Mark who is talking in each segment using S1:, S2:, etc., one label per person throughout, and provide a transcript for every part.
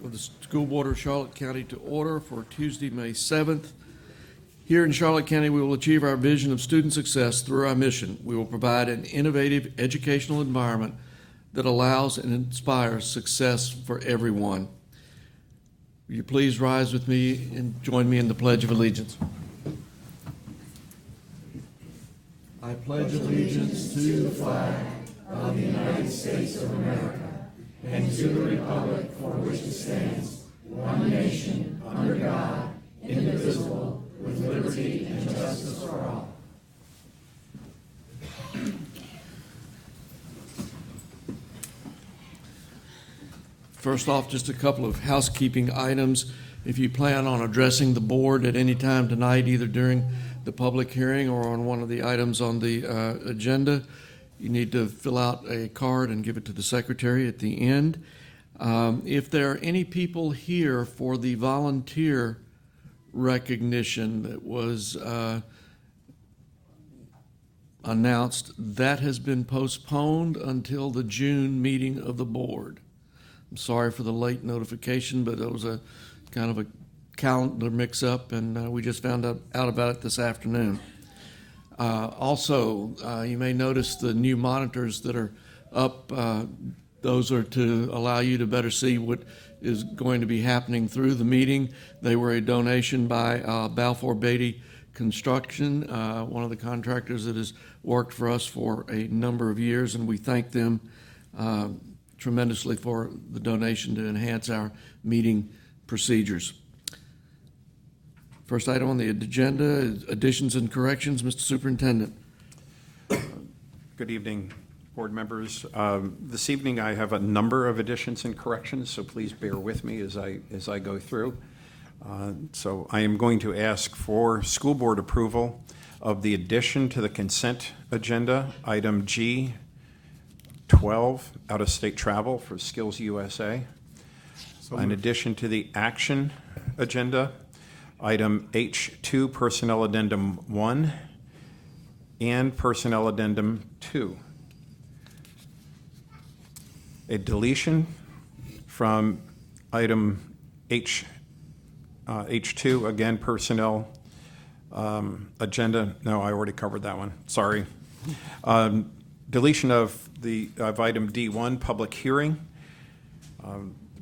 S1: of the School Board of Charlotte County to order for Tuesday, May 7th. Here in Charlotte County, we will achieve our vision of student success through our mission. We will provide an innovative educational environment that allows and inspires success for everyone. Will you please rise with me and join me in the Pledge of Allegiance? I pledge allegiance to the flag of the United States of America and to the republic for which it stands, one nation, under God, indivisible, with liberty and justice for all. First off, just a couple of housekeeping items. If you plan on addressing the board at any time tonight, either during the public hearing or on one of the items on the agenda, you need to fill out a card and give it to the secretary at the end. If there are any people here for the volunteer recognition that was announced, that has been postponed until the June meeting of the board. I'm sorry for the late notification, but it was a kind of a calendar mix-up, and we just found out about it this afternoon. Also, you may notice the new monitors that are up. Those are to allow you to better see what is going to be happening through the meeting. They were a donation by Balfour Beatty Construction, one of the contractors that has worked for us for a number of years, and we thank them tremendously for the donation to enhance our meeting procedures. First item on the agenda is additions and corrections. Mr. Superintendent.
S2: Good evening, board members. This evening I have a number of additions and corrections, so please bear with me as I go through. So I am going to ask for school board approval of the addition to the consent agenda, item G12, out-of-state travel for Skills USA. In addition to the action agenda, item H2, Personnel Addendum 1 and Personnel Addendum 2. A deletion from item H2, again, Personnel Agenda. No, I already covered that one. Sorry. Deletion of item D1, Public Hearing.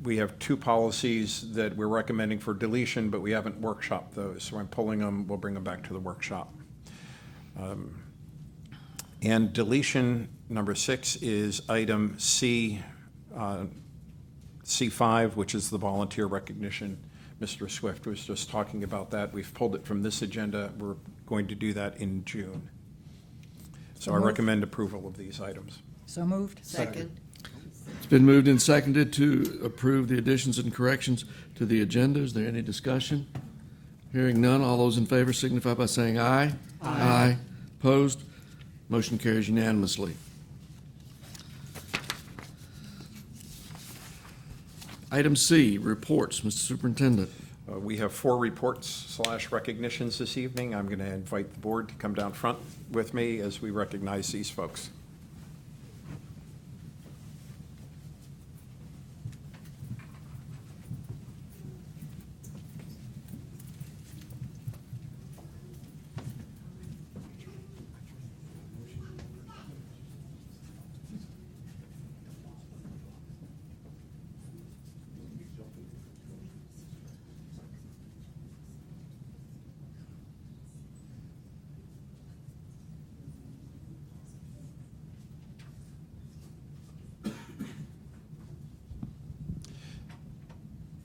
S2: We have two policies that we're recommending for deletion, but we haven't workshopped those. So I'm pulling them. We'll bring them back to the workshop. And deletion number 6 is item C5, which is the volunteer recognition. Mr. Swift was just talking about that. We've pulled it from this agenda. We're going to do that in June. So I recommend approval of these items.
S3: So moved. Second.
S1: It's been moved and seconded to approve the additions and corrections to the agenda. Is there any discussion? Hearing none, all those in favor signify by saying aye. Aye. Opposed? Motion carries unanimously. Item C, reports. Mr. Superintendent.
S2: We have 4 reports/recognitions this evening. I'm going to invite the board to come down front with me as we recognize these folks.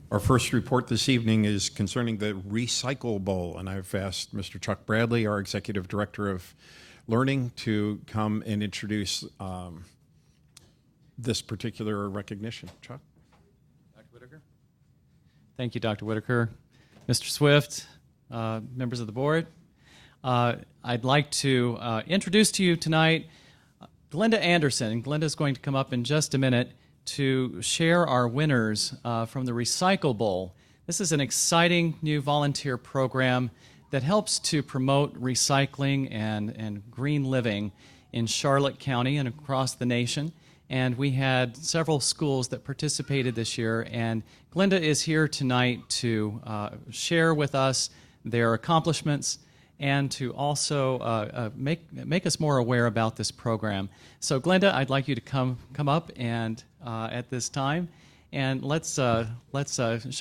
S2: Our first report this evening is concerning the Recycle Bowl, and I've asked Mr. Chuck Bradley, our Executive Director of Learning, to come and introduce this particular recognition. Chuck?
S4: Dr. Whitaker? Thank you, Dr. Whitaker. Mr. Swift, members of the board, I'd like to introduce to you tonight Glenda Anderson. And Glenda is going to come up in just a minute to share our winners from the Recycle Bowl. This is an exciting new volunteer program that helps to promote recycling and green living in Charlotte County and across the nation. and we had several schools that participated this year. And Glenda is here tonight to share with us their accomplishments and to also make us more aware about this program. So, Glenda, I'd like you to come up and at this time, and let's show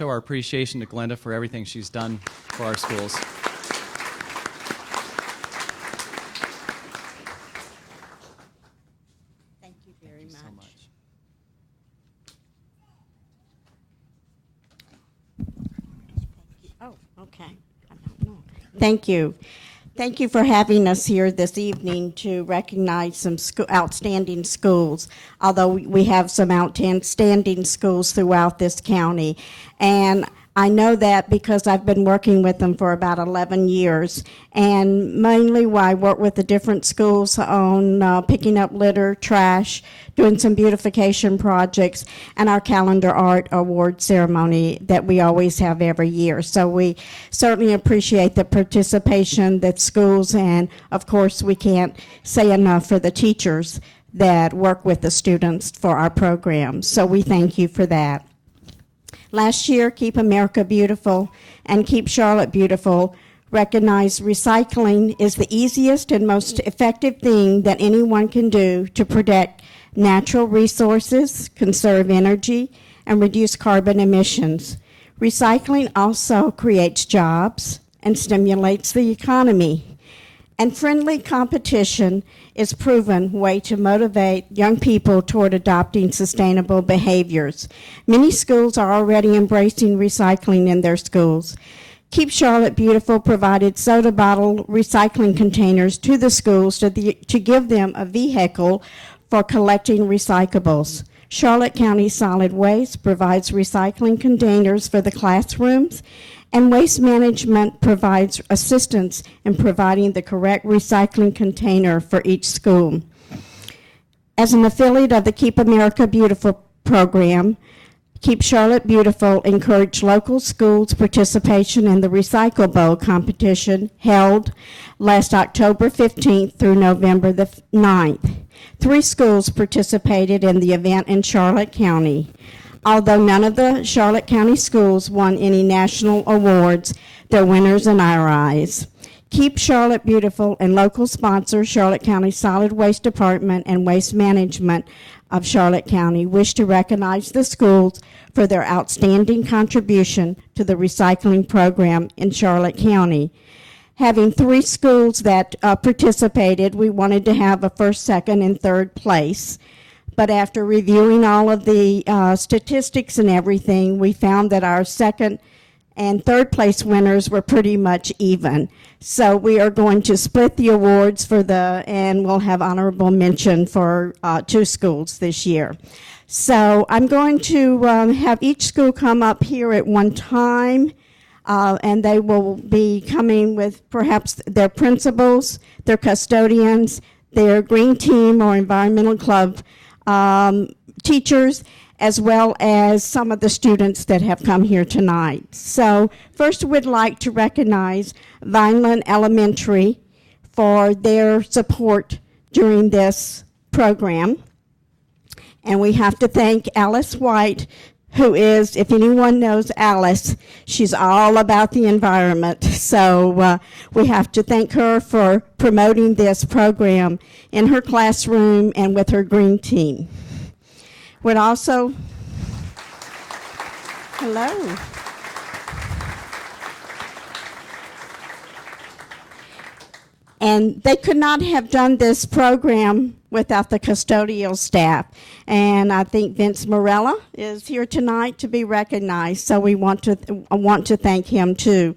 S4: our appreciation to Glenda for everything she's done for our schools.
S3: Thank you very much.
S4: So much.
S3: Oh, okay. I don't know. Thank you. Thank you for having us here this evening to recognize some outstanding schools, although we have some outstanding schools throughout this county. And I know that because I've been working with them for about 11 years, and mainly I work with the different schools on picking up litter, trash, doing some beautification projects, and our calendar art award ceremony that we always have every year. So we certainly appreciate the participation that schools, and of course we can't say enough for the teachers that work with the students for our programs. So we thank you for that. Last year, Keep America Beautiful and Keep Charlotte Beautiful recognized recycling is the easiest and most effective thing that anyone can do to protect natural resources, conserve energy, and reduce carbon emissions. Recycling also creates jobs and stimulates the economy. And friendly competition is a proven way to motivate young people toward adopting sustainable behaviors. Many schools are already embracing recycling in their schools. Keep Charlotte Beautiful provided soda bottle recycling containers to the schools to give them a vehicle for collecting recyclables. Charlotte County Solid Waste provides recycling containers for the classrooms, and Waste Management provides assistance in providing the correct recycling container for each school. As an affiliate of the Keep America Beautiful program, Keep Charlotte Beautiful encouraged local schools' participation in the Recycle Bowl competition held last October 15th through November the 9th. 3 schools participated in the event in Charlotte County. Although none of the Charlotte County schools won any national awards, they're winners in our eyes. Keep Charlotte Beautiful and local sponsor, Charlotte County Solid Waste Department and Waste Management of Charlotte County, wish to recognize the schools for their outstanding contribution to the recycling program in Charlotte County. Having 3 schools that participated, we wanted to have a first, second, and third place. But after reviewing all of the statistics and everything, we found that our second and third place winners were pretty much even. So we are going to split the awards and we'll have honorable mention for 2 schools this year. So I'm going to have each school come up here at one time, and they will be coming with perhaps their principals, their custodians, their green team or environmental club teachers, as well as some of the students that have come here tonight. So first we'd like to recognize Vineland Elementary for their support during this program. And we have to thank Alice White, who is, if anyone knows Alice, she's all about the environment. So we have to thank her for promoting this program in her classroom and with her green team. Would also, hello. And they could not have done this program without the custodial staff. And I think Vince Morella is here tonight to be recognized, so we want to thank him too.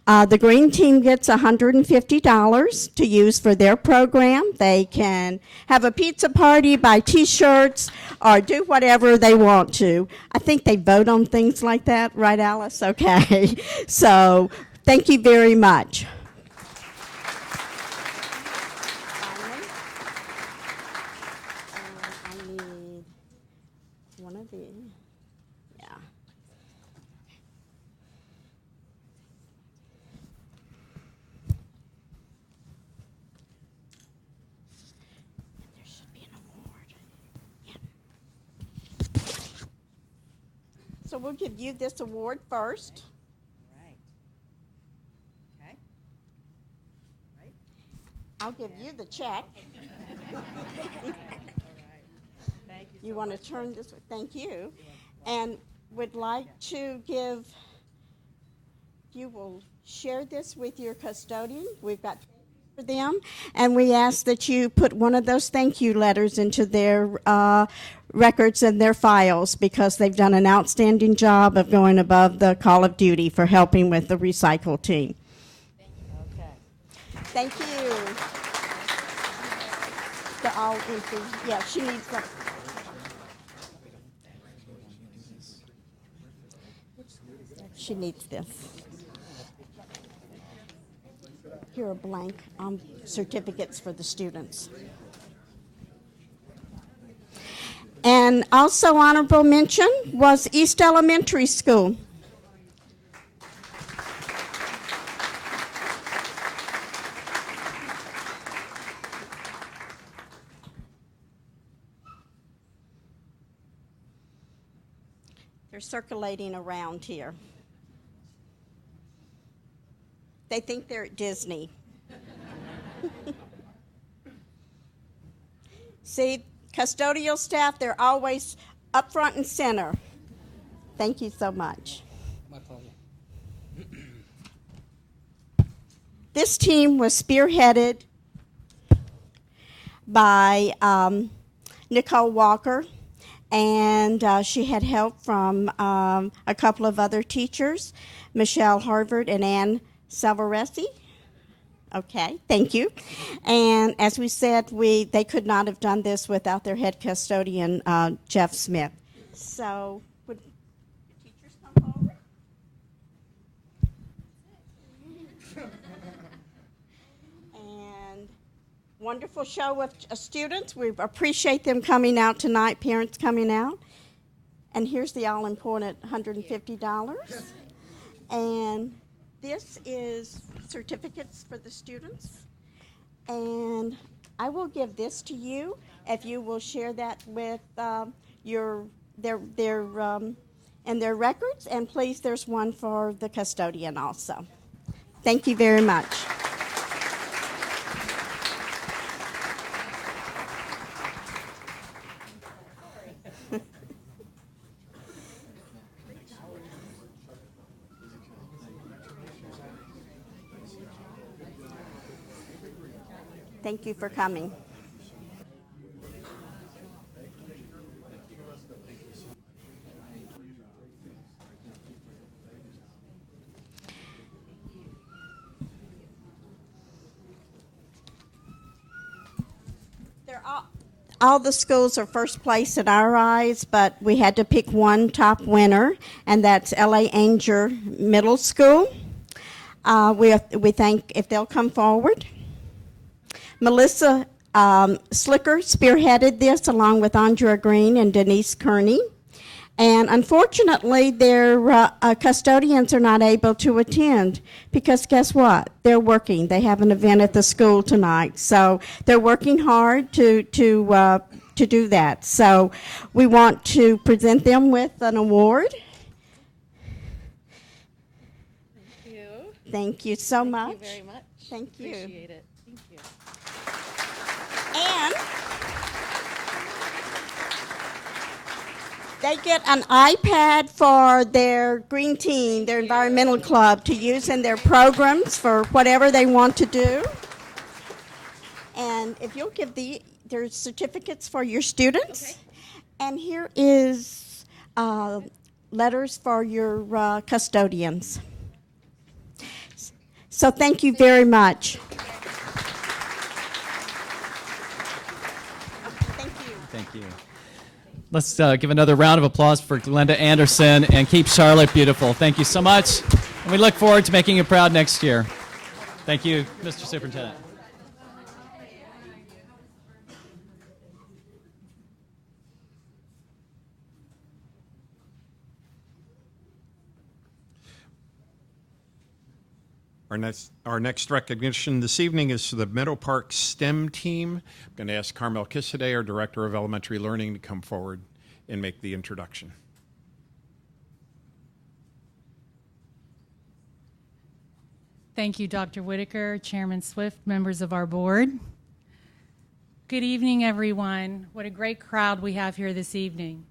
S3: The green team gets $150 to use for their program. They can have a pizza party, buy T-shirts, or do whatever they want to. I think they vote on things like that, right, Alice? Okay. So thank you very much. I need one of these. Yeah. There should be an award. Yeah. So we'll give you this award first.
S5: Right. Okay. Right.
S3: I'll give you the check.
S5: All right. Thank you.
S3: You want to turn this way? Thank you. And would like to give, you will share this with your custodian. We've got for them, and we ask that you put one of those thank you letters into their records and their files, because they've done an outstanding job of going above the call of duty for helping with the recycle team.
S5: Okay.
S3: Thank you. They're all empty. Yeah, she needs them. She needs this. Here are blank certificates for the students. And also honorable mention was East Elementary School. They're circulating around here. They think they're at Disney. See, custodial staff, they're always up front and center. Thank you so much.
S6: My pleasure.
S3: This team was spearheaded by Nicole Walker, and she had help from a couple of other teachers, Michelle Harvard and Ann Salvaresi. Okay, thank you. And as we said, they could not have done this without their head custodian, Jeff Smith. So, would the teachers come forward? And wonderful show of students. We appreciate them coming out tonight, parents coming out. And here's the all-important $150. And this is certificates for the students. And I will give this to you if you will share that with their records. And please, there's one for the custodian also. Thank you very much. Thank you for coming. All the schools are first place in our eyes, but we had to pick one top winner, and that's L.A. Anger Middle School. We thank, if they'll come forward. Melissa Slicker spearheaded this along with Andrea Green and Denise Kearney. And unfortunately, their custodians are not able to attend because guess what? They're working. They have an event at the school tonight. So they're working hard to do that. So we want to present them with an award.
S5: Thank you.
S3: Thank you so much.
S5: Thank you very much.
S3: Thank you.
S5: Appreciate it. Thank you.
S3: And they get an iPad for their green team, their environmental club, to use in their programs for whatever they want to do. And if you'll give there's certificates for your students. Okay. And here is letters for your custodians. So thank you very much.
S4: Thank you. Let's give another round of applause for Glenda Anderson and Keep Charlotte Beautiful. Thank you so much. And we look forward to making you proud next year. Thank you, Mr. Superintendent.
S2: Our next recognition this evening is to the Meadow Park STEM team. I'm going to ask Carmel Kissaday, our Director of Elementary Learning, to come forward and make the introduction.
S6: Thank you, Dr. Whitaker, Chairman Swift, members of our board. Good evening, everyone. What a great crowd we have here this evening.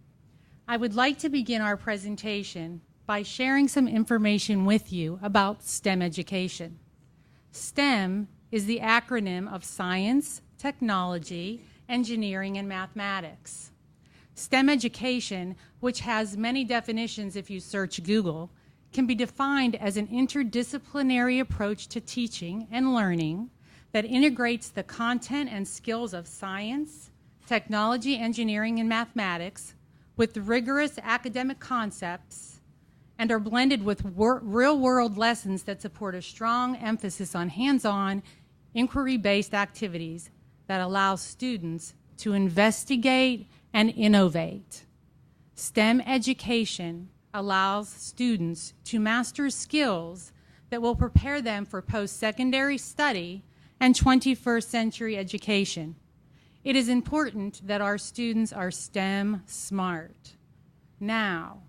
S6: I would like to begin our presentation by sharing some information with you about STEM education. STEM is the acronym of science, technology, engineering, and mathematics. STEM education, which has many definitions if you search Google, can be defined as an interdisciplinary approach to teaching and learning that integrates the content and skills of science, technology, engineering, and mathematics with rigorous academic concepts and are blended with real-world lessons that support a strong emphasis on hands-on, inquiry-based activities that allow students to investigate and innovate. STEM education allows students to master skills that will prepare them for post-secondary study and 21st century education. It is important that our students are STEM smart. Now,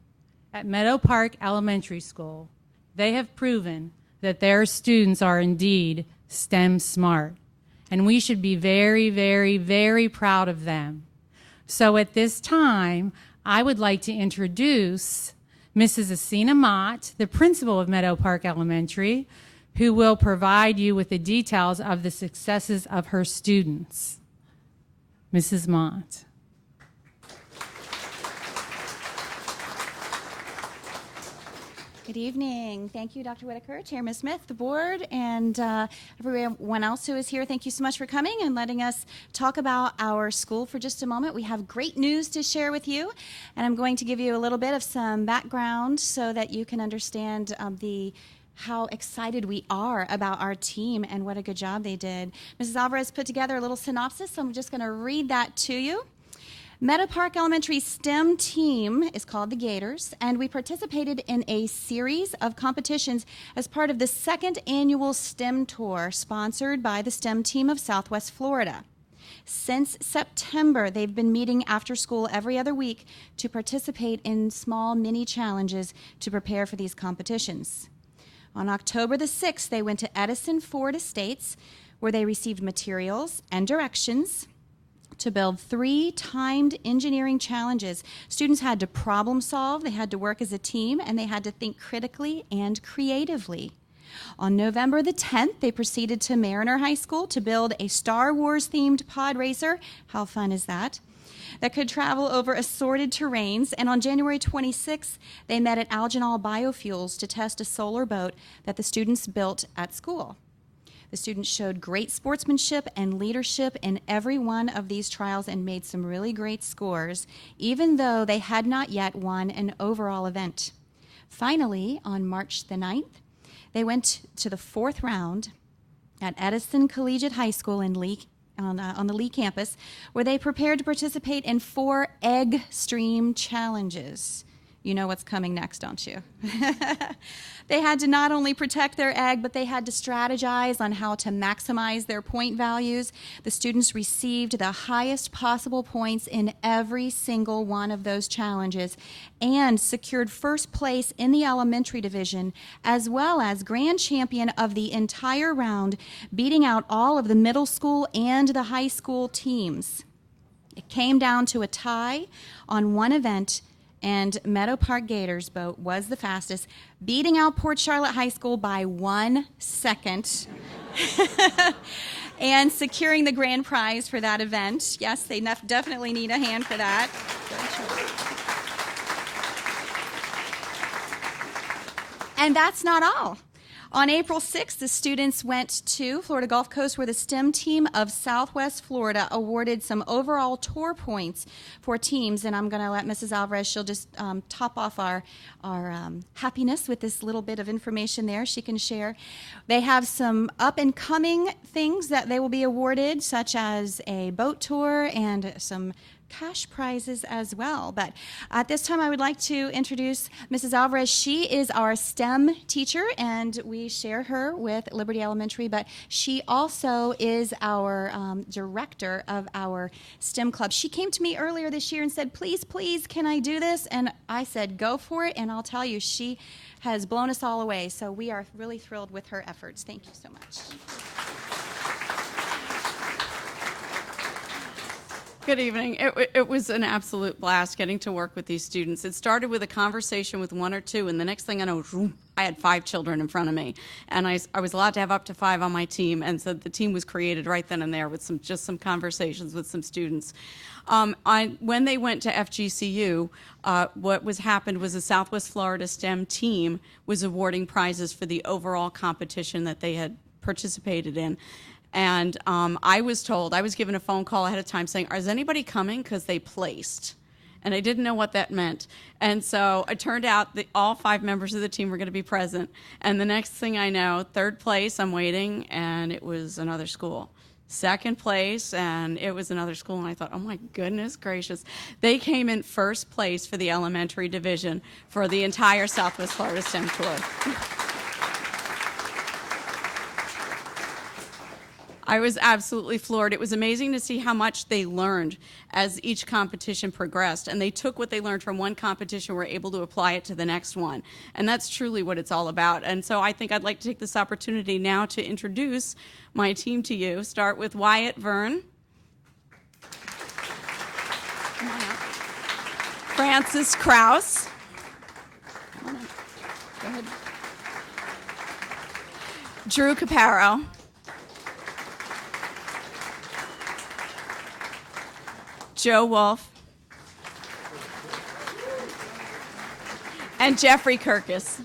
S6: at Meadow Park Elementary School, they have proven that their students are indeed STEM smart, and we should be very, very, very proud of them. So at this time, I would like to introduce Mrs. Asina Mott, the principal of Meadow Park Elementary, who will provide you with the details of the successes of her students. Mrs. Mott.
S7: Good evening. Thank you, Dr. Whitaker, Chairman Smith, the board, and everyone else who is here. Thank you so much for coming and letting us talk about our school for just a moment. We have great news to share with you, and I'm going to give you a little bit of some background so that you can understand how excited we are about our team and what a good job they did. Mrs. Alvarez put together a little synopsis, so I'm just going to read that to you. Meadow Park Elementary STEM team is called the Gators, and we participated in a series of competitions as part of the second annual STEM tour sponsored by the STEM team of Southwest Florida. Since September, they've been meeting after school every other week to participate in small mini challenges to prepare for these competitions. On October the 6th, they went to Edison Ford Estates, where they received materials and directions to build 3 timed engineering challenges. Students had to problem solve, they had to work as a team, and they had to think critically and creatively. On November the 10th, they proceeded to Mariner High School to build a Star Wars-themed pod racer. How fun is that? That could travel over assorted terrains. And on January 26th, they met at Alginol Biofuels to test a solar boat that the students built at school. The students showed great sportsmanship and leadership in every one of these trials and made some really great scores, even though they had not yet won an overall event. Finally, on March the 9th, they went to the 4th round at Edison Collegiate High School in Lee, on the Lee campus, where they prepared to participate in 4 egg stream challenges. You know what's coming next, don't you? They had to not only protect their egg, but they had to strategize on how to maximize their point values. The students received the highest possible points in every single one of those challenges and secured first place in the elementary division, as well as grand champion of the entire round, beating out all of the middle school and the high school teams. It came down to a tie on one event, and Meadow Park Gators boat was the fastest, beating out Port Charlotte High School by 1 second and securing the grand prize for that event. Yes, they definitely need a hand for that. And that's not all. On April 6th, the students went to Florida Gulf Coast, where the STEM team of Southwest Florida awarded some overall tour points for teams. And I'm going to let Mrs. Alvarez, she'll just top off our happiness with this little bit of information there she can share. They have some up-and-coming things that they will be awarded, such as a boat tour and some cash prizes as well. But at this time, I would like to introduce Mrs. Alvarez. She is our STEM teacher, and we share her with Liberty Elementary, but she also is our director of our STEM club. She came to me earlier this year and said, please, please, can I do this? And I said, go for it, and I'll tell you, she has blown us all away. So we are really thrilled with her efforts. Thank you so much.
S8: Good evening. It was an absolute blast getting to work with these students. It started with a conversation with one or two, and the next thing I know, I had 5 children in front of me, and I was allowed to have up to 5 on my team, and so the team was created right then and there with some conversations with some students. When they went to FGCU, what happened was the Southwest Florida STEM team was awarding prizes for the overall competition that they had participated in. And I was given a phone call ahead of time saying, is anybody coming? Because they placed. And I didn't know what that meant. And so it turned out that all 5 members of the team were going to be present. And the next thing I know, 3rd place, I'm waiting, and it was another school. 2nd place, and it was another school. And I thought, oh my goodness gracious. They came in 1st place for the elementary division for the entire Southwest Florida STEM Tour. I was absolutely floored. It was amazing to see how much they learned as each competition progressed. And they took what they learned from one competition, were able to apply it to the next one. And that's truly what it's all about. And so I think I'd like to take this opportunity now to introduce my team to you. Start with Wyatt Verne. Come on up. Francis Kraus. Come on up. Go ahead. Drew Caparo. Joe Wolf, and Jeffrey Kirkus.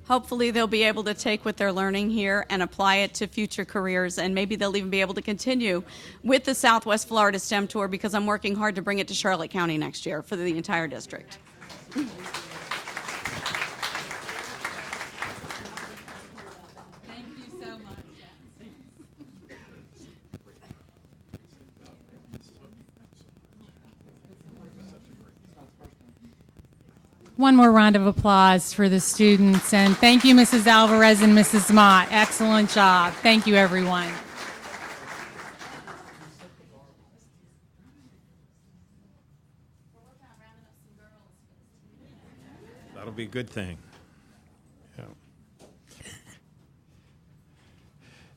S8: Hopefully they'll be able to take what they're learning here and apply it to future careers, and maybe they'll even be able to continue with the Southwest Florida STEM Tour, because I'm working hard to bring it to Charlotte County next year for the entire district.
S6: One more round of applause for the students, and thank you, Mrs. Alvarez and Mrs. Mott. Excellent job. Thank you, everyone.
S2: That'll be a good thing. Yeah.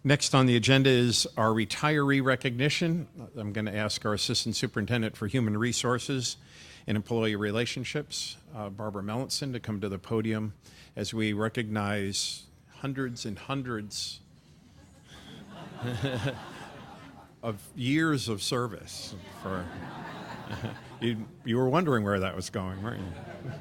S2: Next on the agenda is our retiree recognition. I'm going to ask our Assistant Superintendent for Human Resources and Employee Relationships, Barbara Melanson, to come to the podium as we recognize hundreds and hundreds of years of service. For you were wondering where that was going, weren't you?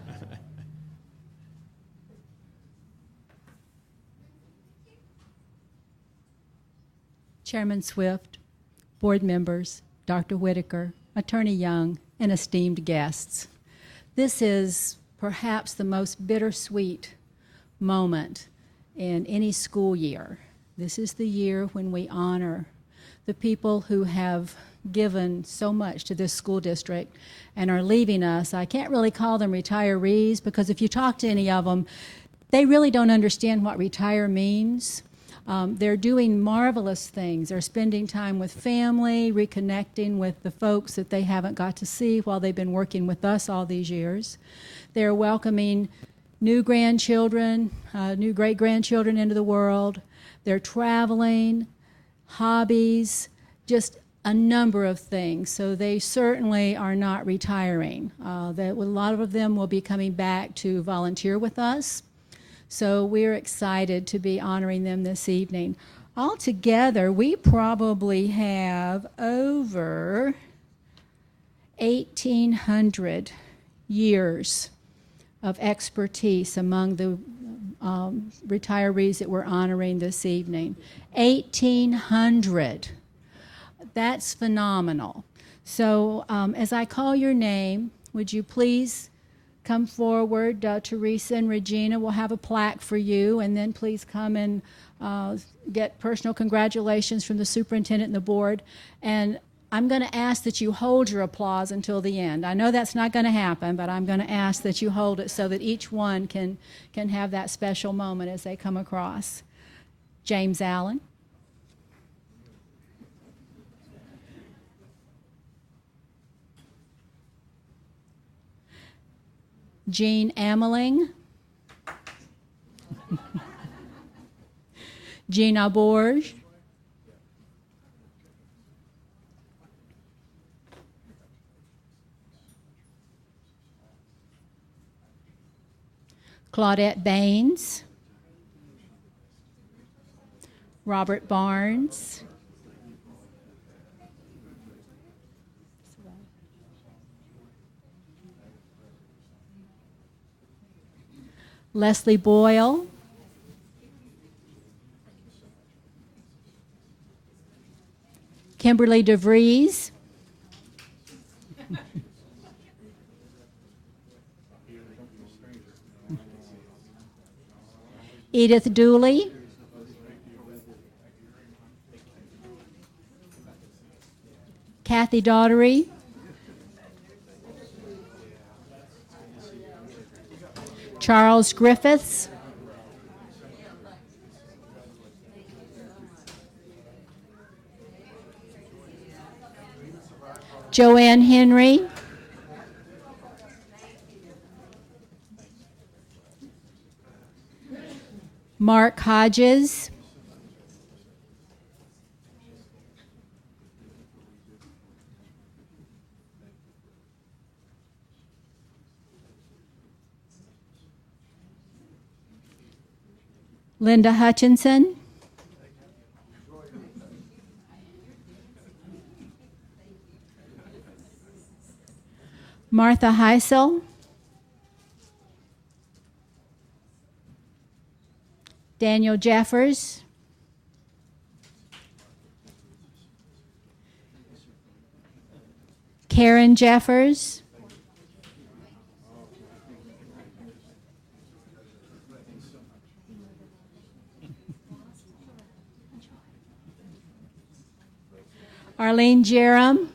S9: Chairman Swift, board members, Dr. Whitaker, Attorney Young, and esteemed guests. This is perhaps the most bittersweet moment in any school year. This is the year when we honor the people who have given so much to this school district and are leaving us. I can't really call them retirees, because if you talk to any of them, they really don't understand what retire means. They're doing marvelous things. They're spending time with family, reconnecting with the folks that they haven't got to see while they've been working with us all these years. They're welcoming new grandchildren, new great-grandchildren into the world. They're traveling, hobbies, just a number of things. So they certainly are not retiring. A lot of them will be coming back to volunteer with us. So we're excited to be honoring them this evening. Altogether, we probably have over 1,800 years of expertise among the retirees that we're honoring this evening. 1,800. That's phenomenal. So as I call your name, would you please come forward. Teresa and Regina will have a plaque for you, and then please come and get personal congratulations from the superintendent and the board. And I'm going to ask that you hold your applause until the end. I know that's not going to happen, but I'm going to ask that you hold it so that each one can have that special moment as they come across. James Allen. Jean Ameling. Gina Borge. Claudette Baines. Robert Barnes. Leslie Boyle. Kimberly DeVries. Edith Dooley. Kathy Daughtery. Charles Griffiths. Joanne Henry. Mark Hodges. Linda Hutchinson. Martha Heisel. Daniel Jeffers. Karen Jeffers. Arlene Jerem.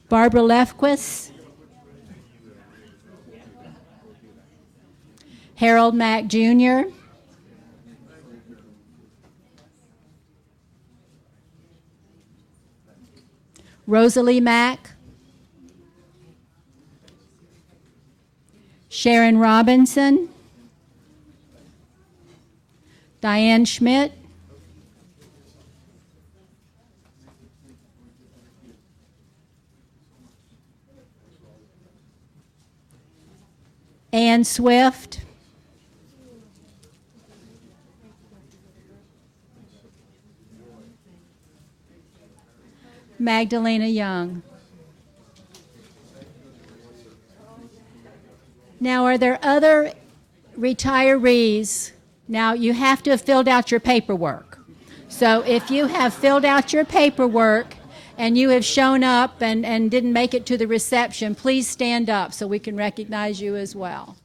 S9: Barbara Lefquist. Harold Mack Jr. Rosalie Mack. Sharon Robinson. Diane Schmidt. Ann Swift. Magdalena Young. Now, are there other retirees? Now, you have to have filled out your paperwork. So if you have filled out your paperwork and you have shown up and didn't make it to the reception, please stand up so we can recognize you as well.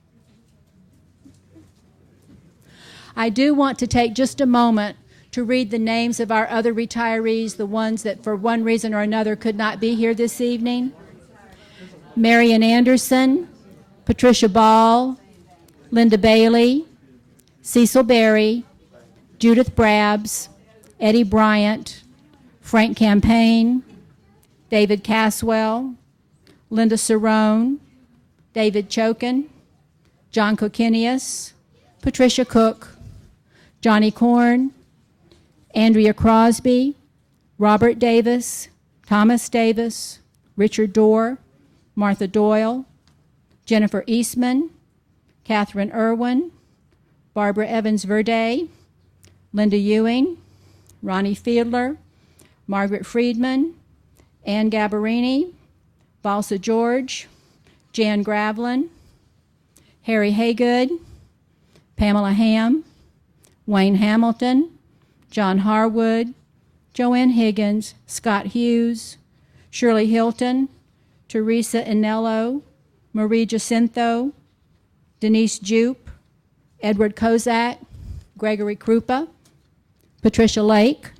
S9: I do want to take just a moment to read the names of our other retirees, the ones that for one reason or another could not be here this evening. Marian Anderson, Patricia Ball, Linda Bailey, Cecil Berry, Judith Brabs, Eddie Bryant, Frank Campaign, David Caswell, Linda Cerrone, David Chokin, John Kokinius, Patricia Cook, Johnny Korn, Andrea Crosby, Robert Davis, Thomas Davis, Richard Dorr, Martha Doyle, Jennifer Eastman, Catherine Irwin, Barbara Evans Verde, Linda Ewing, Ronnie Fiedler, Margaret Friedman, Ann Gabarini, Valsa George, Jan Gravlin, Harry Haygood, Pamela Ham, Wayne Hamilton, John Harwood, Joanne Higgins, Scott Hughes, Shirley Hilton, Teresa Inello, Marie Jacinto, Denise Jupe, Edward Kozak, Gregory Krupa, Patricia Lake,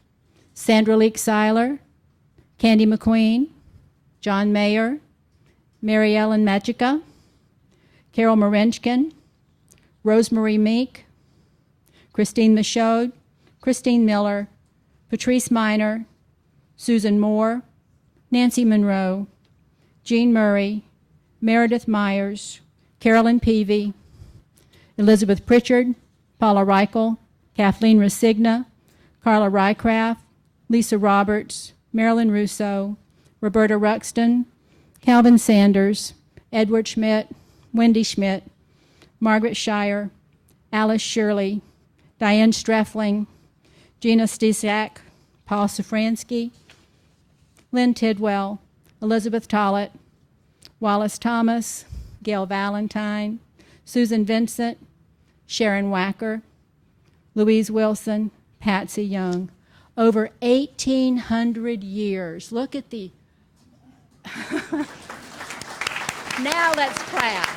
S9: Sandra Leek Seiler, Candy McQueen, John Mayer, Mary Ellen Magica, Carol Marenchkin, Rosemarie Meek, Christine Michaud, Christine Miller, Patrice Miner, Susan Moore, Nancy Monroe, Jean Murray, Meredith Myers, Carolyn Peavy, Elizabeth Pritchard, Paula Reichel, Kathleen Resigna, Carla Rycraft, Lisa Roberts, Marilyn Russo, Roberta Ruxton, Calvin Sanders, Edward Schmidt, Wendy Schmidt, Margaret Shire, Alice Shirley, Diane Streffling, Gina Stisak, Paul Safransky, Lynn Tidwell, Elizabeth Tollett, Wallace Thomas, Gail Valentine, Susan Vincent, Sharon Wacker, Louise Wilson, Patsy Young. Over 1,800 years. Look at the... Now let's clap.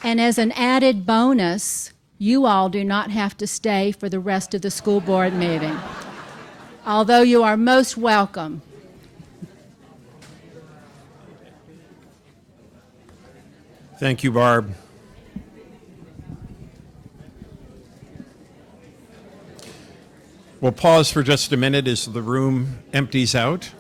S9: And as an added bonus, you all do not have to stay for the rest of the school board meeting, although you are most welcome.
S2: Thank you, Barb. We'll pause for just a minute as the room empties out.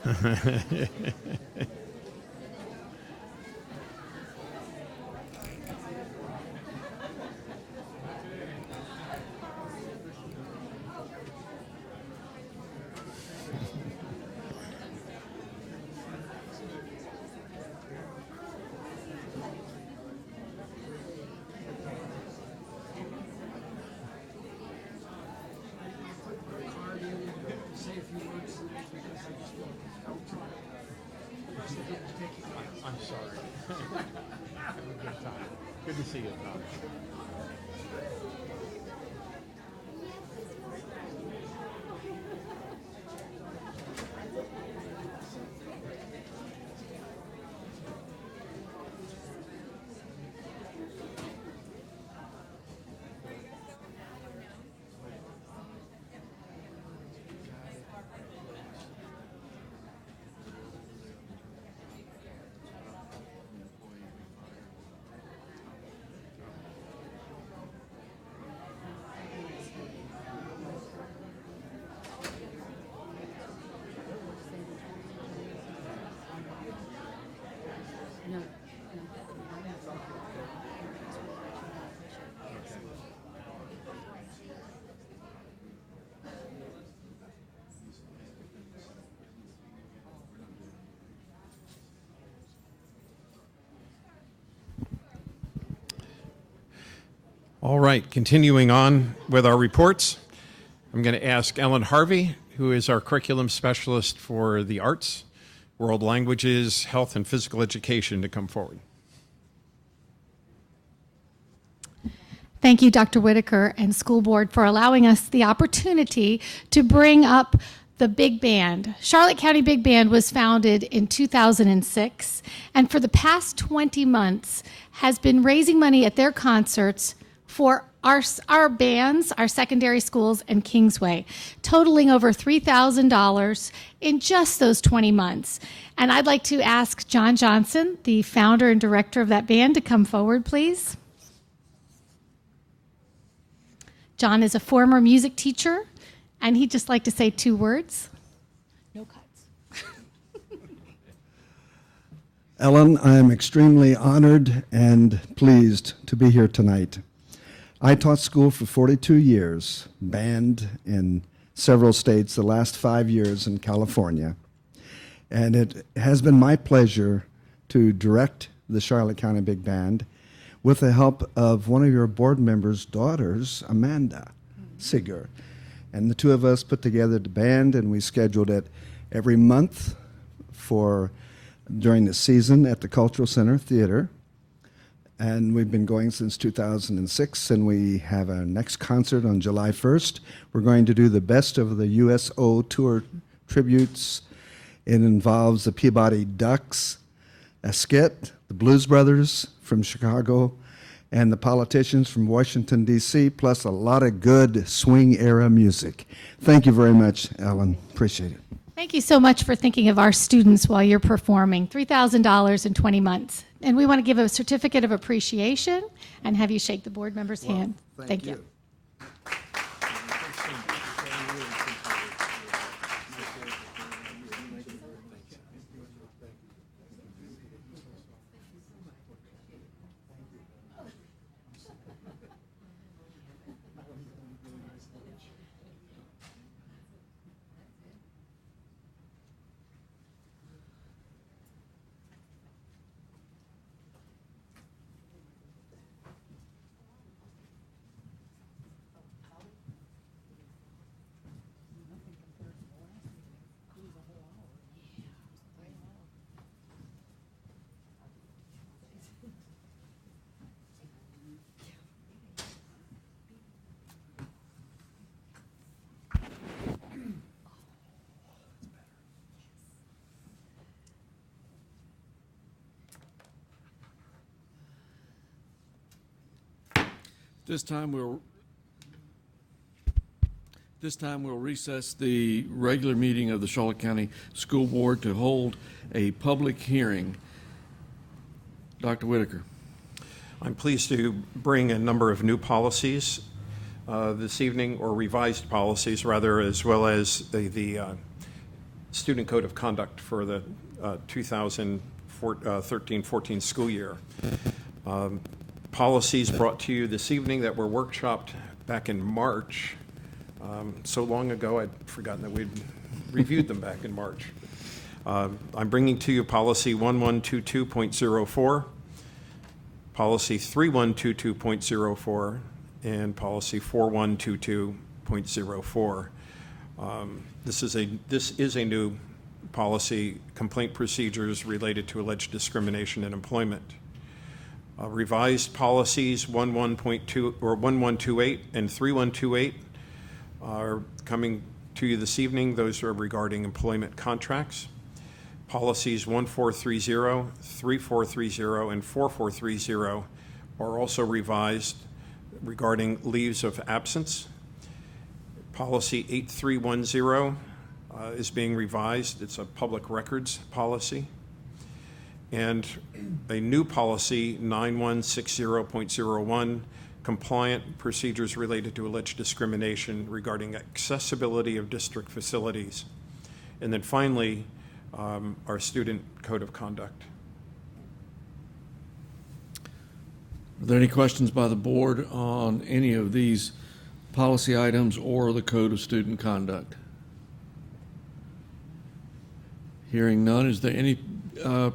S2: I'm sorry. Have a good time. Good to see you, Tom. All right, continuing on with our reports, I'm going to ask Ellen Harvey, who is our curriculum specialist for the arts, world languages, health, and physical education, to come forward.
S10: Thank you, Dr. Whitaker and School Board, for allowing us the opportunity to bring up the Big Band. Charlotte County Big Band was founded in 2006, and for the past 20 months has been raising money at their concerts for our bands, our secondary schools, and Kingsway, totaling over $3,000 in just those 20 months. And I'd like to ask John Johnson, the founder and director of that band, to come forward, please. John is a former music teacher, and he'd just like to say 2 words. No cuts.
S11: Ellen, I am extremely honored and pleased to be here tonight. I taught school for 42 years, band in several states, the last 5 years in California. And it has been my pleasure to direct the Charlotte County Big Band. with the help of one of your board members' daughters, Amanda Seeger. And the two of us put together the band, and we scheduled it every month during the season at the Cultural Center Theater. And we've been going since 2006, and we have our next concert on July 1st. We're going to do the Best of the USO Tour tributes. It involves the Peabody Ducks, a skit, the Blues Brothers from Chicago, and the Politicians from Washington, D.C., plus a lot of good swing-era music. Thank you very much, Ellen. Appreciate it.
S10: Thank you so much for thinking of our students while you're performing. $3,000 in 20 months. And we want to give a certificate of appreciation and have you shake the board member's hand. Thank you.
S1: This time we'll recess the regular meeting of the Charlotte County School Board to hold a public hearing. Dr. Whitaker.
S2: I'm pleased to bring a number of new policies this evening, or revised policies rather, as well as the Student Code of Conduct for the 2013-14 school year. Policies brought to you this evening that were workshopped back in March. So long ago, I'd forgotten that we'd reviewed them back in March. I'm bringing to you policy 1122.04, policy 3122.04, and policy 4122.04. This is a new policy, complaint procedures related to alleged discrimination in employment. Revised policies 1128 and 3128 are coming to you this evening. Those are regarding employment contracts. Policies 1430, 3430, and 4430 are also revised regarding leaves of absence. Policy 8310 is being revised. It's a public records policy. And a new policy, 9160.01, compliant procedures related to alleged discrimination regarding accessibility of district facilities. And then finally, our Student Code of Conduct.
S1: Are there any questions by the board on any of these policy items or the Code of Student Conduct? Hearing none, is there any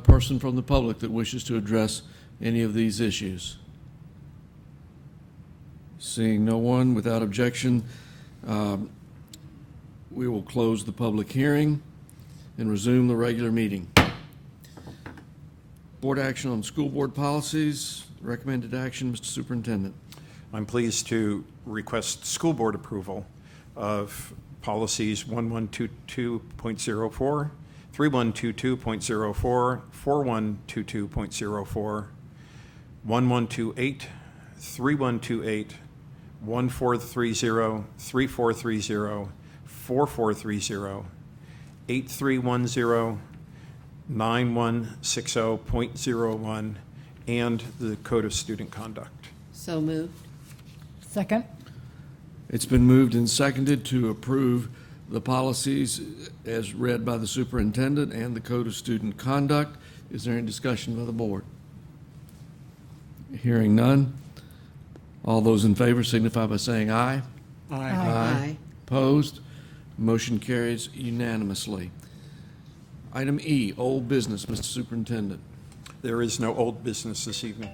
S1: person from the public that wishes to address any of these issues? Seeing no one, without objection, we will close the public hearing and resume the regular meeting. Board action on school board policies. Recommended action, Mr. Superintendent.
S2: I'm pleased to request school board approval of policies 1122.04, 3122.04, 4122.04, 1128, 3128, 1430, 3430, 4430, 8310, 9160.01, and the Code of Student Conduct.
S5: So moved.
S9: Second.
S1: It's been moved and seconded to approve the policies as read by the superintendent and the Code of Student Conduct. Is there any discussion by the board? Hearing none. All those in favor signify by saying aye.
S5: Aye.
S1: Opposed? Motion carries unanimously. Item E, old business, Mr. Superintendent.
S2: There is no old business this evening.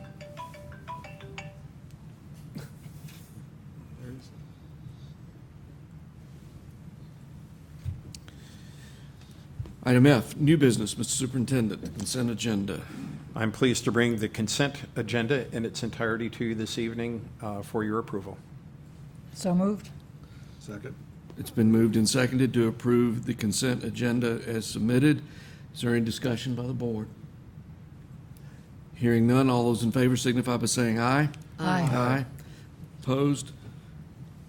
S1: Item F, new business. Mr. Superintendent, the consent agenda.
S2: I'm pleased to bring the consent agenda in its entirety to you this evening for your approval.
S5: So moved.
S11: Second.
S1: It's been moved and seconded to approve the consent agenda as submitted. Is there any discussion by the board? Hearing none, all those in favor signify by saying aye.
S5: Aye.
S1: Aye. Opposed?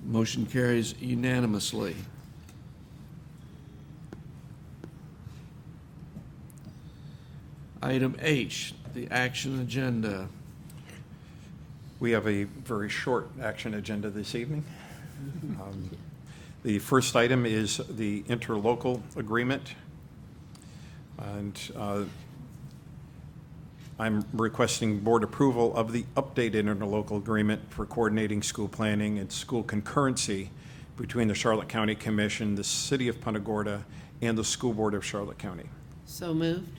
S1: Motion carries unanimously. Item H, the action agenda.
S2: We have a very short action agenda this evening. The first item is the interlocal agreement. And I'm requesting board approval of the updated interlocal agreement for coordinating school planning and school concurrency between the Charlotte County Commission, the City of Punta Gorda, and the School Board of Charlotte County.
S5: So moved.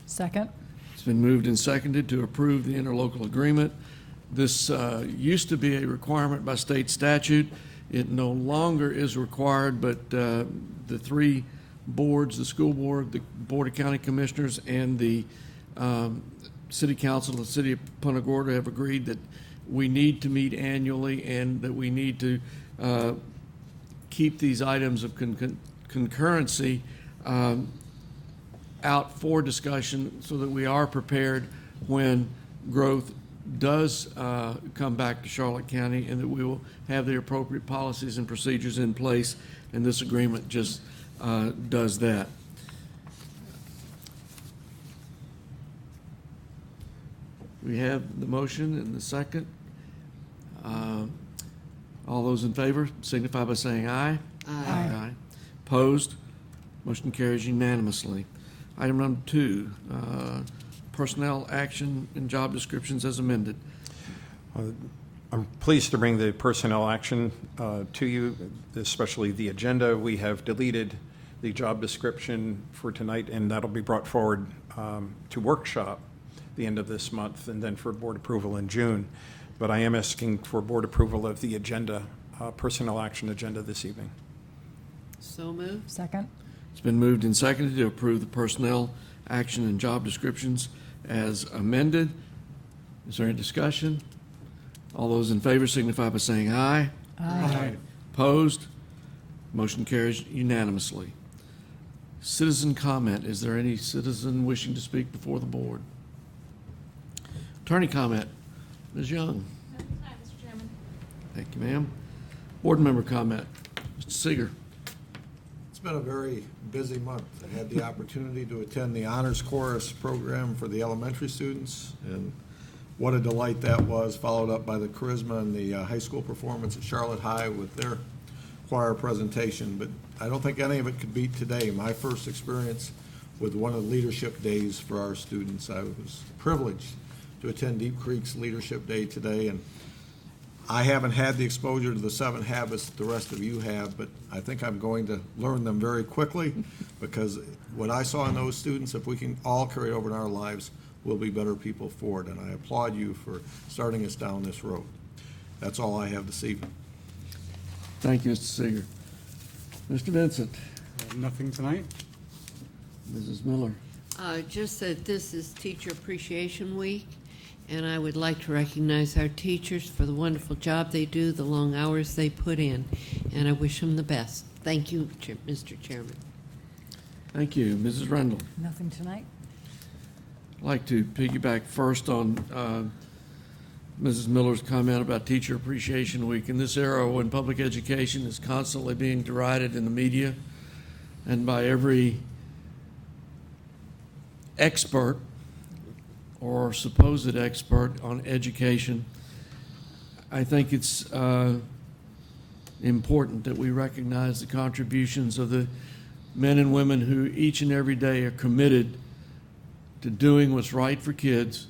S5: Second.
S1: It's been moved and seconded to approve the interlocal agreement. This used to be a requirement by state statute. It no longer is required, but the three boards, the school board, the Board of County Commissioners, and the City Council of the City of Punta Gorda have agreed that we need to meet annually and that we need to keep these items of concurrency out for discussion so that we are prepared when growth does come back to Charlotte County, and that we will have the appropriate policies and procedures in place, and this agreement just does that. We have the motion and the second. All those in favor signify by saying aye. Aye. Opposed? Motion carries unanimously. Item number 2, personnel action and job descriptions as amended.
S2: I'm pleased to bring the personnel action to you, especially the agenda. We have deleted the job description for tonight, and that'll be brought forward to workshop the end of this month and then for board approval in June. But I am asking for board approval of the agenda, personnel action agenda this evening.
S5: So moved. Second.
S1: It's been moved and seconded to approve the personnel action and job descriptions as amended. Is there any discussion? All those in favor signify by saying aye.
S5: Aye.
S1: Opposed? Motion carries unanimously. Citizen comment. Is there any citizen wishing to speak before the board? Attorney comment. Ms. Young.
S10: Mr. Chairman.
S1: Thank you, ma'am. Board member comment. Mr. Seeger.
S12: It's been a very busy month. I had the opportunity to attend the Honors Chorus program for the elementary students, and what a delight that was, followed up by the Charisma and the high school performance at Charlotte High with their choir presentation. But I don't think any of it could beat today, my first experience with one of the leadership days for our students. I was privileged to attend Deep Creek's Leadership Day today, and I haven't had the exposure to the 7 habits that the rest of you have, but I think I'm going to learn them very quickly, because what I saw in those students, if we can all carry it over in our lives, we'll be better people for it, and I applaud you for starting us down this road. That's all I have this evening.
S1: Thank you, Mr. Seeger. Mr. Vincent.
S13: Nothing tonight.
S1: Mrs. Miller.
S5: Just that this is Teacher Appreciation Week, and I would like to recognize our teachers for the wonderful job they do, the long hours they put in, and I wish them the best. Thank you, Mr. Chairman.
S1: Thank you. Mrs. Rendell.
S5: Nothing tonight.
S1: I'd like to piggyback first on Mrs. Miller's comment about Teacher Appreciation Week. In this era when public education is constantly being derided in the media and by every expert or supposed expert on education, I think it's important that we recognize the contributions of the men and women who each and every day are committed to doing what's right for kids,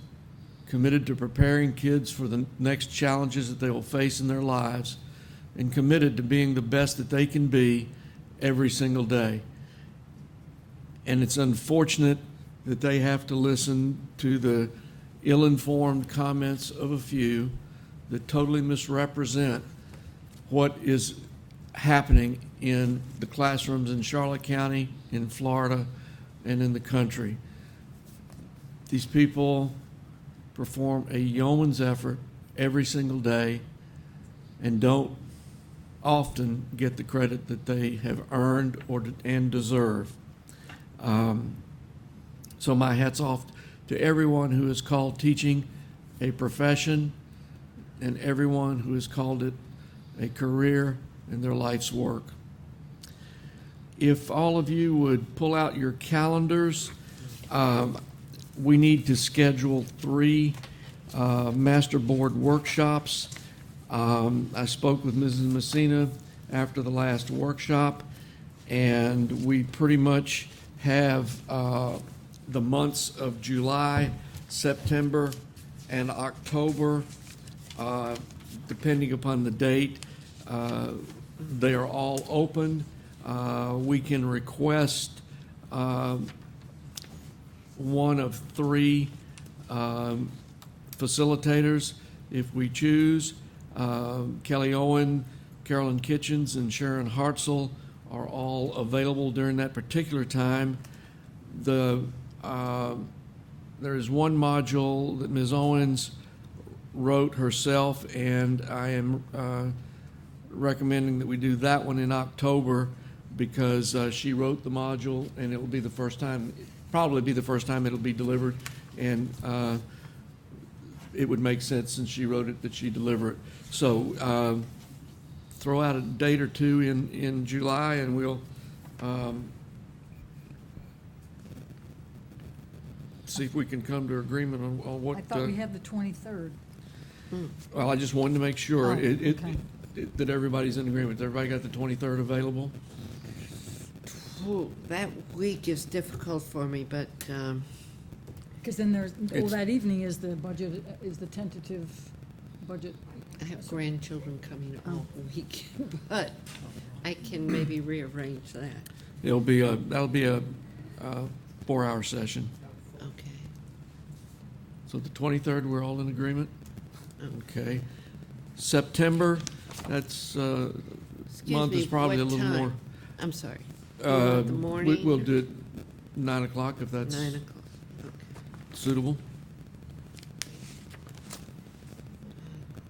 S1: committed to preparing kids for the next challenges that they will face in their lives, and committed to being the best that they can be every single day. And it's unfortunate that they have to listen to the ill-informed comments of a few that totally misrepresent what is happening in the classrooms in Charlotte County, in Florida, and in the country. These people perform a yeoman's effort every single day and don't often get the credit that they have earned and deserve. So my hat's off to everyone who has called teaching a profession and everyone who has called it a career and their life's work. If all of you would pull out your calendars, we need to schedule 3 master board workshops. I spoke with Mrs. Messina after the last workshop, and we pretty much have the months of July, September, and October, depending upon the date. They are all open. We can request one of 3 facilitators if we choose. Kelly Owen, Carolyn Kitchens, and Sharon Hartzell are all available during that particular time. There is one module that Ms. Owens wrote herself, and I am recommending that we do that one in October because she wrote the module, and it will be the first time, probably be the first time it'll be delivered, and it would make sense since she wrote it that she deliver it. So throw out a date or 2 in July, and we'll see if we can come to agreement on what.
S13: I thought we had the 23rd.
S1: Well, I just wanted to make sure
S13: Oh, okay.
S1: that everybody's in agreement. Everybody got the 23rd available?
S5: Oh, that week is difficult for me, but
S13: Because then there's,
S1: It's-
S13: that evening is the budget, is the tentative budget.
S5: I have grandchildren coming all week. But I can maybe rearrange that.
S1: That'll be a 4-hour session.
S5: Okay.
S1: So the 23rd, we're all in agreement? Okay. September, that's,
S5: Excuse
S1: month is
S5: me,
S1: probably a
S5: what
S1: little
S5: time?
S1: more.
S5: I'm sorry. You want the morning?
S1: We'll do it 9 o'clock if that's
S5: 9 o'clock. Okay.
S1: suitable.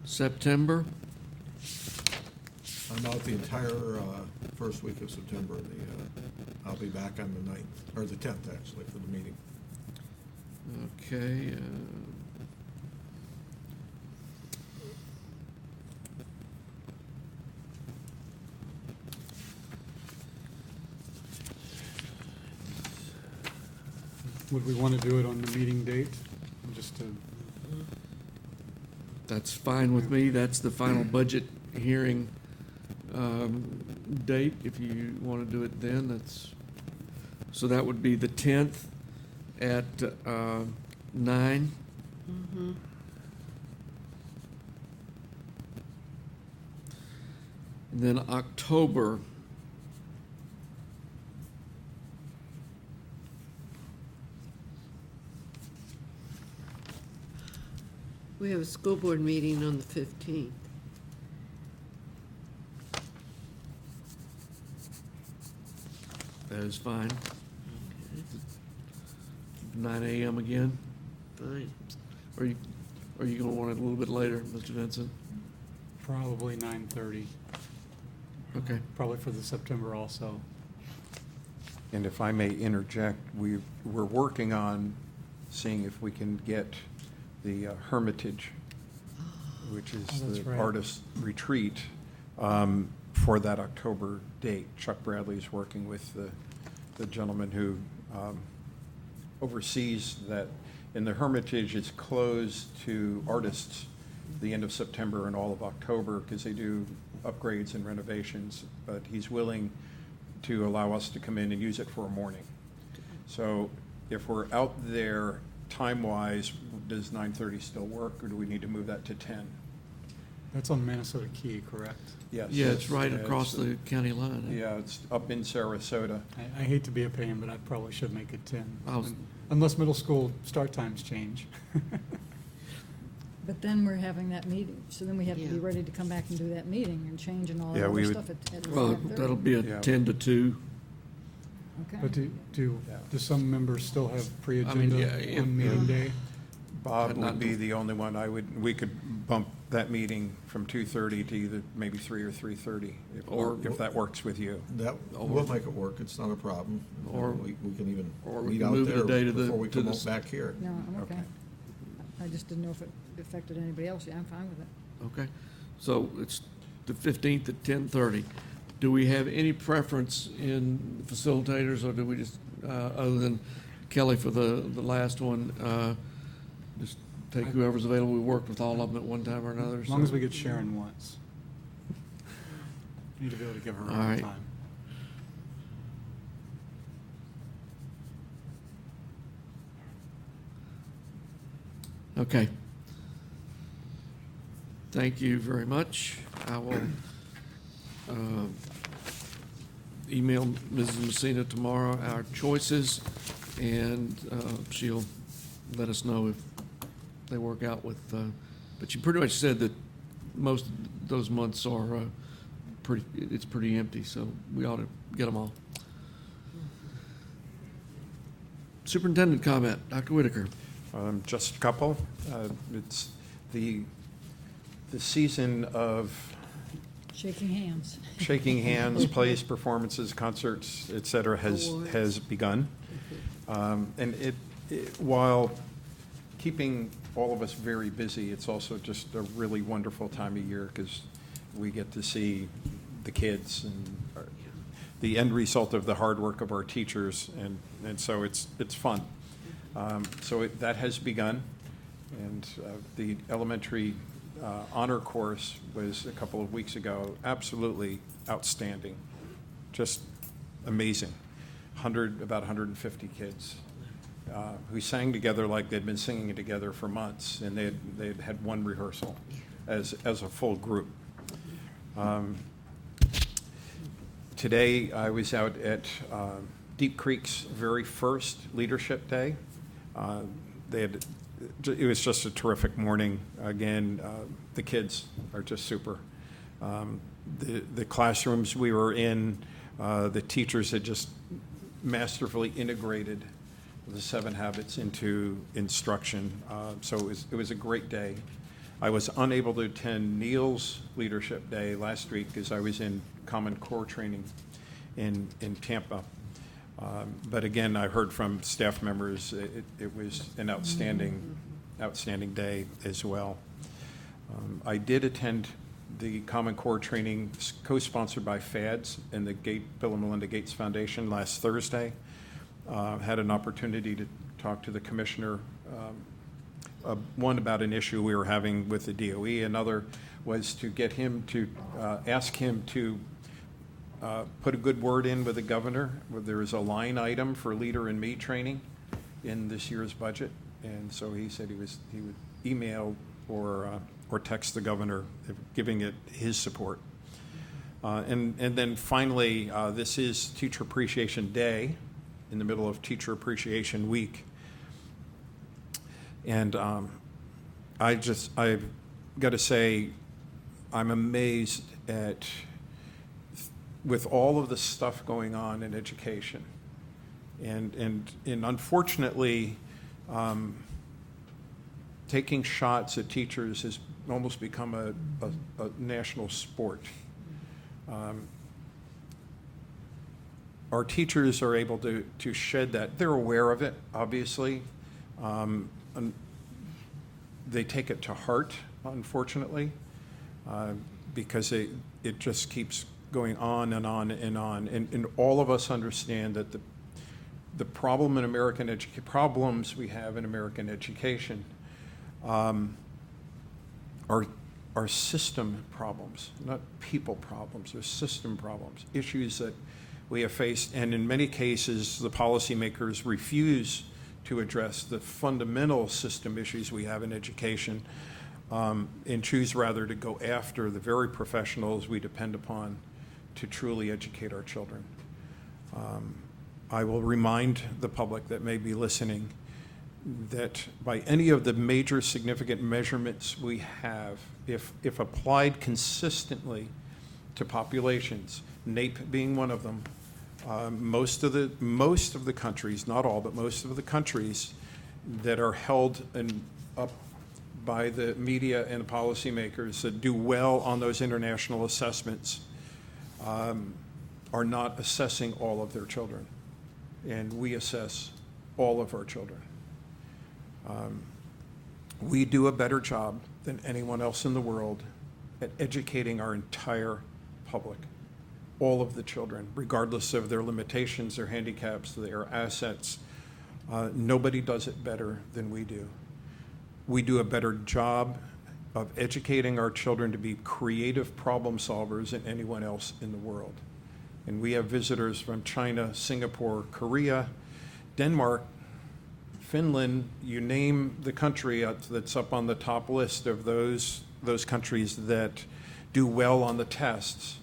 S1: September,
S12: I'm out the entire first week of September. I'll be back on the 9th, or the 10th, actually, for the meeting.
S1: okay.
S14: Would we want to do it on the meeting date? Just to,
S1: That's fine with me. That's the final budget hearing date. If you want to do it then, so that would be the 10th at 9.
S5: Mm-hmm.
S1: And then October,
S5: We have a school board meeting on the 15th.
S1: that is fine. 9 a.m. again?
S5: Fine.
S1: Are you going to want it a little bit later, Mr. Vincent?
S14: probably 9:30,
S1: Okay.
S14: probably for the September also.
S2: And if I may interject, we're working on seeing if we can get the Hermitage, which is
S14: Oh, that's
S2: the
S14: right.
S2: artist retreat, for that October date. Chuck Bradley's working with the gentleman who oversees that. And the Hermitage is closed to artists the end of September and all of October because they do upgrades and renovations, but he's willing to allow us to come in and use it for a morning. So if we're out there time-wise, does 9:30 still work, or do we need to move that to 10?
S14: That's on Minnesota Key, correct?
S2: Yes.
S1: Yeah, it's right
S2: Yeah,
S1: across the county line.
S2: Yeah, it's up in Sarasota.
S14: I hate to be a pain, but I probably should make it 10.
S1: I'll-
S14: Unless middle school start times change.
S13: But then we're having that meeting, so then we have to be
S5: Yeah.
S13: ready to come back and do that meeting and change and all that
S2: Yeah,
S13: other
S2: we would-
S13: stuff at
S1: Well,
S13: 5:30.
S1: that'll be a
S2: Yeah.
S1: 10 to 2.
S13: Okay.
S14: But do some members still have
S1: I
S14: pre-agenda
S1: mean, yeah,
S14: on meeting day?
S2: Bob
S1: Not
S2: would be the only one. We could bump that meeting from 2:30 to either maybe 3 or 3:30, if that works with you.
S12: That, we'll make it work, it's not a problem.
S1: Or-
S12: We can even
S1: or we
S12: meet
S1: can
S12: out
S1: move it a day to
S12: there
S1: the-
S12: before we
S1: to
S12: come
S1: the
S12: up back here.
S13: No, I'm okay.
S2: Okay.
S13: I just didn't know if it affected anybody else. Yeah, I'm fine with it.
S1: Okay, so it's the 15th at 10:30. Do we have any preference in facilitators, or do we just, other than Kelly for the last one, just take whoever's available? We worked with all of them at one time or another.
S14: As long
S1: so-
S14: as we get Sharon once. Need to be able to give her
S1: All
S14: enough
S1: right.
S14: time.
S1: Okay. Thank you very much. I will email Mrs. Messina tomorrow our choices, and she'll let us know if they work out with, but she pretty much said that most of those months are it's pretty empty, so we ought to get them all. Superintendent comment, Dr. Whitaker.
S2: Just a couple. It's the season of
S13: Shaking hands.
S2: shaking hands, plays, performances, concerts, et cetera, has begun. And while keeping all of us very busy, it's also just a really wonderful time of year because we get to see the kids and the end result of the hard work of our teachers, and so it's fun. So that has begun, and the elementary honor course was a couple of weeks ago. Absolutely outstanding, just amazing. About 150 kids who sang together like they'd been singing together for months, and they'd had one rehearsal as a full group. Today, I was out at Deep Creek's very first Leadership Day. It was just a terrific morning. Again, the kids are just super. The classrooms we were in, the teachers had just masterfully integrated the 7 habits into instruction. So it was a great day. I was unable to attend Neil's Leadership Day last week because I was in Common Core training in Tampa. But again, I heard from staff members, it was an outstanding day as well. I did attend the Common Core training co-sponsored by FADS and the Bill and Melinda Gates Foundation last Thursday. Had an opportunity to talk to the commissioner, one about an issue we were having with the DOE, another was to get him to ask him to put a good word in with the governor. There is a line item for Leader in Me training in this year's budget, and so he said he would email or text the governor, giving it his support. And then finally, this is Teacher Appreciation Day in the middle of Teacher Appreciation Week, and I've got to say, I'm amazed at, with all of the stuff going on in education, and unfortunately, taking shots at teachers has almost become a national sport. Our teachers are able to shed that. They're aware of it, obviously. And they take it to heart, unfortunately, because it just keeps going on and on and on. And all of us understand that the problem in problems we have in American education are system problems, not people problems. They're system problems, issues that we have faced, and in many cases, the policymakers refuse to address the fundamental system issues we have in education, and choose rather to go after the very professionals we depend upon to truly educate our children. I will remind the public that may be listening that by any of the major significant measurements we have, if applied consistently to populations, NAEP being one of them, Most of the countries, not all, but most of the countries that are held up by the media and the policymakers that do well on those international assessments are not assessing all of their children. And we assess all of our children. We do a better job than anyone else in the world at educating our entire public, all of the children, regardless of their limitations, their handicaps, their assets. Nobody does it better than we do. We do a better job of educating our children to be creative problem solvers than anyone else in the world. And we have visitors from China, Singapore, Korea, Denmark, Finland, you name the country that's up on the top list of those countries that do well on the tests.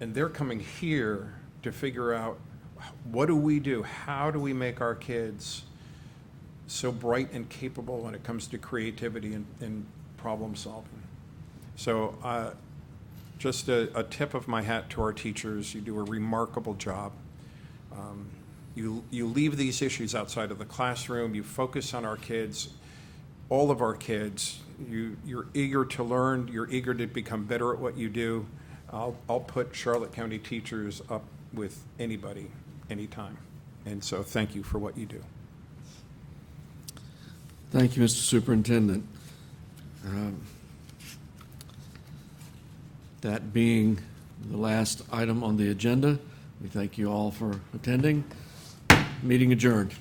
S2: And they're coming here to figure out, what do we do? How do we make our kids so bright and capable when it comes to creativity and problem solving? So just a tip of my hat to our teachers. You do a remarkable job. You leave these issues outside of the classroom. You focus on our kids, all of our kids. You're eager to learn. You're eager to become better at what you do. I'll put Charlotte County teachers up with anybody, anytime. And so thank you for what you do.
S1: Thank you, Mr. Superintendent. That being the last item on the agenda, we thank you all for attending. Meeting adjourned.